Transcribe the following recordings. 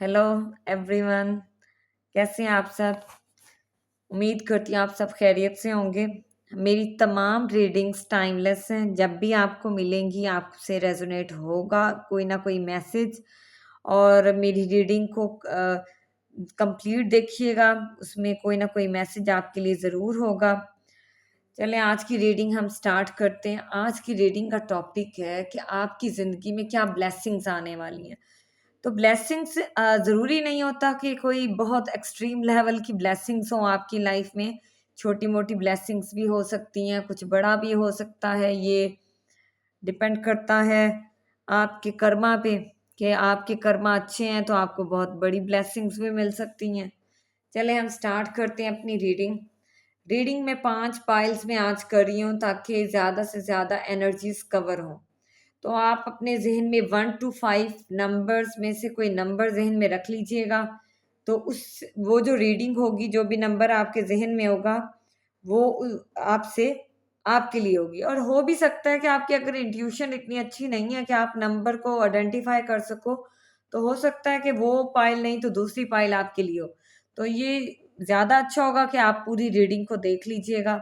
Hello everyone. कैसे हैं आप सब? उम्मीद करती हूँ आप सब खैरियत से होंगे। मेरी तमाम रीडिंग्स टाइमलेस हैं, जब भी आपको मिलेंगी आपसे रेजोनेट होगा कोई ना कोई मैसेज। और मेरी रीडिंग को कंप्लीट देखिएगा, उसमें कोई ना कोई मैसेज आपके लिए ज़रूर होगा। चलें आज की रीडिंग हम स्टार्ट करते हैं। आज की रीडिंग का टॉपिक है कि आपकी ज़िंदगी में क्या ब्लेसिंग्स आने वाली हैं। तो ब्लेसिंग्स ज़रूरी नहीं होता कि कोई बहुत एक्सट्रीम लेवल की ब्लेसिंग्स हो आपकी लाइफ में। छोटी मोटी ब्लेसिंग्स भी हो सकती हैं, कुछ बड़ा भी हो सकता है। ये डिपेंड करता है आपके कर्मा पे कि आपके कर्मा अच्छे हैं तो आपको बहुत बड़ी ब्लेसिंग्स भी मिल सकती हैं। चले हम स्टार्ट करते हैं अपनी रीडिंग। रीडिंग में 5 पाइल्स में आज कर रही हूँ ताकि ज़्यादा से ज़्यादा एनर्जीज कवर हों। तो आप अपने जहन में 1 to 5 नंबर्स में से कोई नंबर जहन में रख लीजिएगा। तो उस वो जो रीडिंग होगी, जो भी नंबर आपके जहन में होगा वो आपसे आपके लिए होगी। और हो भी सकता है कि आपकी अगर इंट्यूशन इतनी अच्छी नहीं है कि आप नंबर को आइडेंटिफाई कर सको, तो हो सकता है कि वो पाइल नहीं तो दूसरी पाइल आपके लिए हो। तो ये ज़्यादा अच्छा होगा कि आप पूरी रीडिंग को देख लीजिएगा।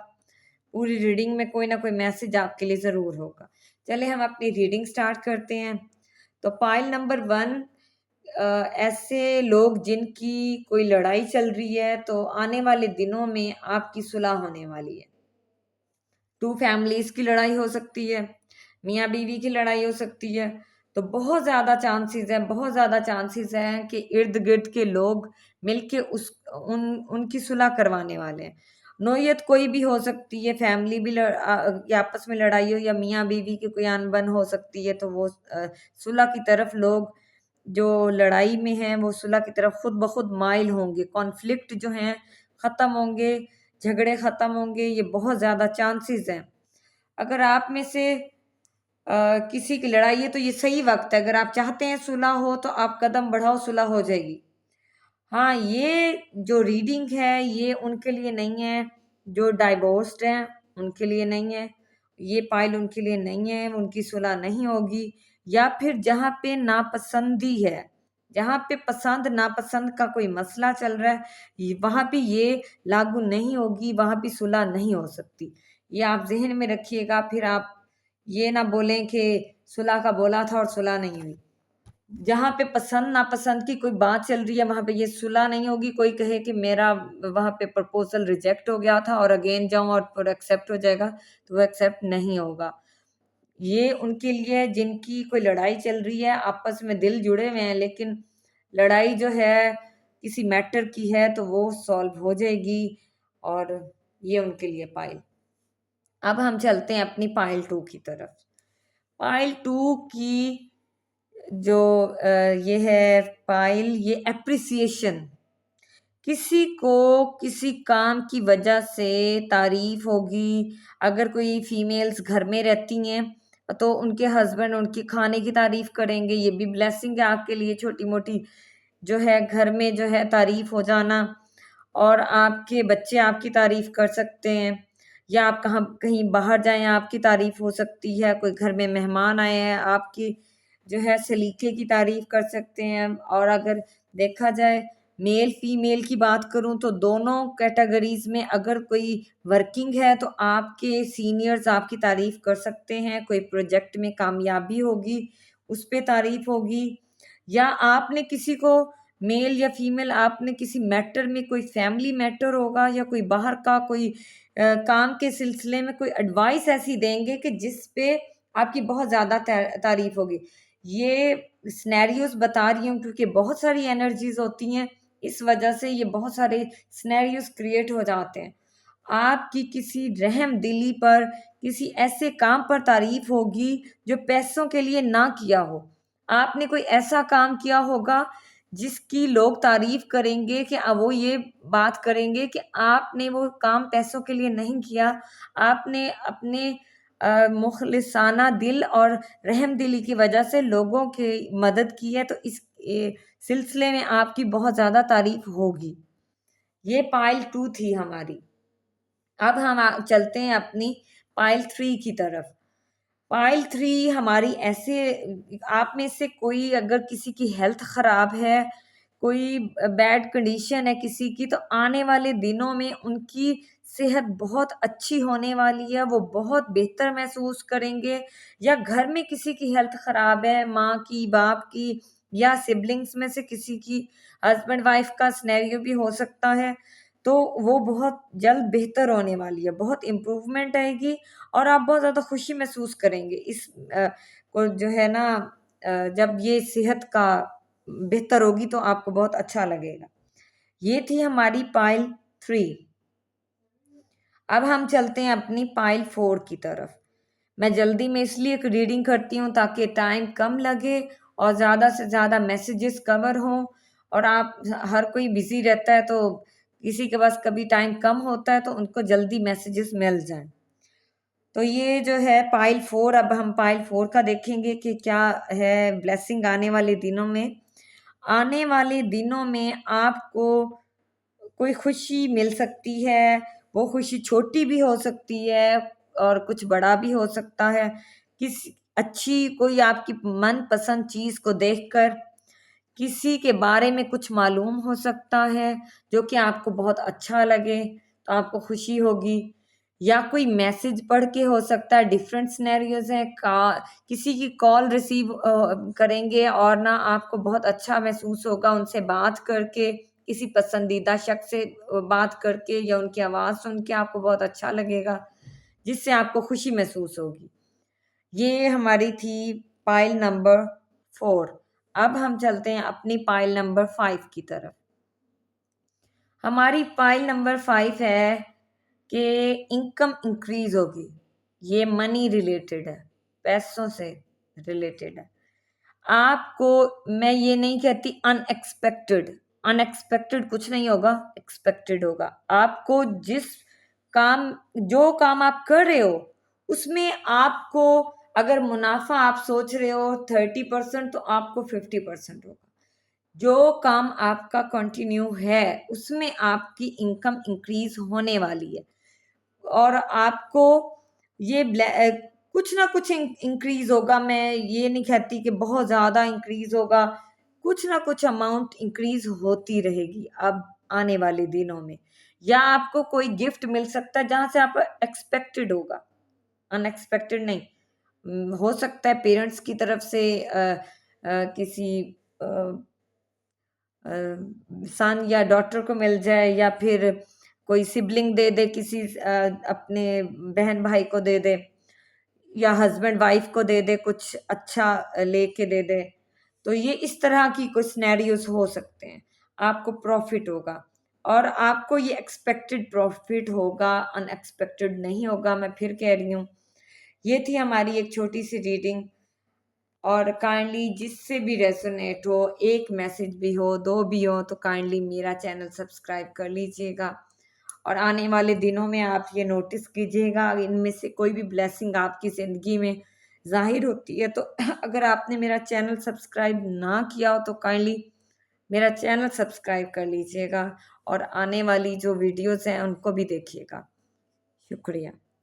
पूरी रीडिंग में कोई ना कोई मैसेज आपके लिए ज़रूर होगा। चलिए हम अपनी रीडिंग स्टार्ट करते हैं। तो पाइल नंबर 1, ऐसे लोग जिनकी कोई लड़ाई चल रही है तो आने वाले दिनों में आपकी सुलह होने वाली है। 2 फैमिलीज की लड़ाई हो सकती है, मियाँ बीवी की लड़ाई हो सकती है। तो बहुत ज़्यादा चांसेस हैं, बहुत ज़्यादा चांसेस हैं कि इर्द गिर्द के लोग मिलके उस उन उनकी सुलह करवाने वाले हैं। नोयत कोई भी हो सकती है, फैमिली भी या आपस में लड़ाई हो या मियाँ बीवी की कोई अनबन हो सकती है। तो वो सुलह की तरफ लोग जो लड़ाई में हैं वो सुलह की तरफ खुद ब खुद माइल होंगे। कॉन्फ्लिक्ट जो हैं ख़त्म होंगे, झगड़े ख़त्म होंगे, ये बहुत ज़्यादा चांसेस हैं। अगर आप में से किसी की लड़ाई है तो ये सही वक्त है। अगर आप चाहते हैं सुलह हो तो आप कदम बढ़ाओ, सुलह हो जाएगी। हाँ, ये जो रीडिंग है ये उनके लिए नहीं है जो डाइवोर्स्ड हैं, उनके लिए नहीं है। ये पाइल उनके लिए नहीं है, उनकी सुलह नहीं होगी। या फिर जहाँ पे नापसंदी है, जहाँ पे पसंद नापसंद का कोई मसला चल रहा है, वहाँ पे ये लागू नहीं होगी, वहाँ पे सुलह नहीं हो सकती। ये आप जहन में रखिएगा, फिर आप ये ना बोलें कि सुलह का बोला था और सुलह नहीं हुई। जहाँ पे पसंद नापसंद की कोई बात चल रही है वहाँ पे ये सुलह नहीं होगी। कोई कहे कि मेरा वहाँ पे प्रपोजल रिजेक्ट हो गया था और अगेन जाऊँ और फिर एक्सेप्ट हो जाएगा, तो वो एक्सेप्ट नहीं होगा। ये उनके लिए है जिनकी कोई लड़ाई चल रही है, आपस में दिल जुड़े हुए हैं, लेकिन लड़ाई जो है किसी मैटर की है तो वो सॉल्व हो जाएगी। और ये उनके लिए पाइल। अब हम चलते हैं अपनी पाइल 2 की तरफ। पाइल 2 की जो ये है पाइल, ये एप्रिसिएशन। किसी को किसी काम की वजह से तारीफ होगी। अगर कोई फीमेल्स घर में रहती हैं तो उनके हस्बैंड उनके खाने की तारीफ करेंगे, ये भी ब्लेसिंग है आपके लिए। छोटी मोटी जो है घर में जो है तारीफ हो जाना, और आपके बच्चे आपकी तारीफ कर सकते हैं, या आप कहाँ कहीं बाहर जाएं आपकी तारीफ हो सकती है। कोई घर में मेहमान आए हैं, आपकी जो है सलीके की तारीफ कर सकते हैं। और अगर देखा जाए मेल फीमेल की बात करूं तो दोनों कैटेगरीज में अगर कोई वर्किंग है तो आपके सीनियर्स आपकी तारीफ कर सकते हैं। कोई प्रोजेक्ट में कामयाबी होगी उस पे तारीफ होगी, या आपने किसी को मेल या फीमेल आपने किसी मैटर में, कोई फैमिली मैटर होगा या कोई बाहर का कोई काम के सिलसिले में कोई एडवाइस ऐसी देंगे कि जिस पे आपकी बहुत ज़्यादा तारीफ होगी। ये सिनेरियोज बता रही हूँ क्योंकि बहुत सारी एनर्जीज होती हैं, इस वजह से ये बहुत सारे सिनेरियोज क्रिएट हो जाते हैं। आपकी किसी रहम दिली पर, किसी ऐसे काम पर तारीफ होगी जो पैसों के लिए ना किया हो। आपने कोई ऐसा काम किया होगा जिसकी लोग तारीफ करेंगे कि वो ये बात करेंगे कि आपने वो काम पैसों के लिए नहीं किया, आपने अपने मुखलिसाना दिल और रहम दिली की वजह से लोगों की मदद की है। तो इस सिलसिले में आपकी बहुत ज़्यादा तारीफ होगी। ये पाइल 2 थी हमारी। अब हम चलते हैं अपनी पाइल 3 की तरफ। पाइल 3 हमारी ऐसे, आप में से कोई अगर किसी की हेल्थ खराब है, कोई बैड कंडीशन है किसी की, तो आने वाले दिनों में उनकी सेहत बहुत अच्छी होने वाली है, वो बहुत बेहतर महसूस करेंगे। या घर में किसी की हेल्थ खराब है, माँ की, बाप की, या सिबलिंग्स में से किसी की, हस्बैंड वाइफ का सिनेरियो भी हो सकता है, तो वो बहुत जल्द बेहतर होने वाली है, बहुत इम्प्रूवमेंट आएगी और आप बहुत ज़्यादा खुशी महसूस करेंगे इस को जो है ना, जब ये सेहत का बेहतर होगी तो आपको बहुत अच्छा लगेगा। ये थी हमारी पाइल 3। अब हम चलते हैं अपनी पाइल 4 की तरफ। मैं जल्दी में इसलिए एक रीडिंग करती हूँ ताकि टाइम कम लगे और ज़्यादा से ज़्यादा मैसेजेस कवर हों। और आप हर कोई बिजी रहता है, तो किसी के पास कभी टाइम कम होता है तो उनको जल्दी मैसेजेस मिल जाएं। तो ये जो है पाइल 4, अब हम पाइल 4 का देखेंगे कि क्या है ब्लेसिंग आने वाले दिनों में। आने वाले दिनों में आपको कोई खुशी मिल सकती है, वो खुशी छोटी भी हो सकती है और कुछ बड़ा भी हो सकता है। किसी अच्छी कोई आपकी मनपसंद चीज़ को देखकर किसी के बारे में कुछ मालूम हो सकता है जो कि आपको बहुत अच्छा लगे, तो आपको खुशी होगी। या कोई मैसेज पढ़ के हो सकता है, डिफरेंट सिनेरियोज हैं। किसी की कॉल रिसीव करेंगे और ना आपको बहुत अच्छा महसूस होगा उनसे बात करके, किसी पसंदीदा शख्स से बात करके या उनकी आवाज़ सुन के आपको बहुत अच्छा लगेगा, जिससे आपको खुशी महसूस होगी। ये हमारी थी पाइल नंबर 4। अब हम चलते हैं अपनी पाइल नंबर 5 की तरफ। हमारी पाइल नंबर 5 है कि इनकम इंक्रीज होगी। ये मनी रिलेटेड है, पैसों से रिलेटेड है। आपको मैं ये नहीं कहती अनएक्सपेक्टेड, अनएक्सपेक्टेड कुछ नहीं होगा, एक्सपेक्टेड होगा। आपको जिस काम जो काम आप कर रहे हो उसमें आपको अगर मुनाफा आप सोच रहे हो 30%, तो आपको 50% होगा। जो काम आपका कंटिन्यू है उसमें आपकी इनकम इंक्रीज होने वाली है और आपको ये कुछ ना कुछ इंक्रीज होगा। मैं ये नहीं कहती कि बहुत ज़्यादा इंक्रीज होगा, कुछ ना कुछ अमाउंट इंक्रीज होती रहेगी अब आने वाले दिनों में। या आपको कोई गिफ्ट मिल सकता है जहाँ से आप एक्सपेक्टेड होगा, अनएक्सपेक्टेड नहीं। हो सकता है पेरेंट्स की तरफ से किसी सन या डॉटर को मिल जाए, या फिर कोई सिबलिंग दे दे, किसी अपने बहन भाई को दे दे, या हस्बैंड वाइफ को दे दे, कुछ अच्छा लेके दे दे। तो ये इस तरह की कुछ सिनेरियोस हो सकते हैं। आपको प्रॉफिट होगा और आपको ये एक्सपेक्टेड प्रॉफिट होगा, अनएक्सपेक्टेड नहीं होगा। मैं फिर कह रही हूँ, ये थी हमारी एक छोटी सी रीडिंग। और काइंडली जिससे भी रेजोनेट हो, एक मैसेज भी हो, दो भी हो, तो काइंडली मेरा चैनल सब्सक्राइब कर लीजिएगा। और आने वाले दिनों में आप ये नोटिस कीजिएगा, इनमें से कोई भी ब्लेसिंग आपकी ज़िंदगी में ज़ाहिर होती है, तो अगर आपने मेरा चैनल सब्सक्राइब ना किया हो तो काइंडली मेरा चैनल सब्सक्राइब कर लीजिएगा और आने वाली जो वीडियोज़ हैं उनको भी देखिएगा। शुक्रिया।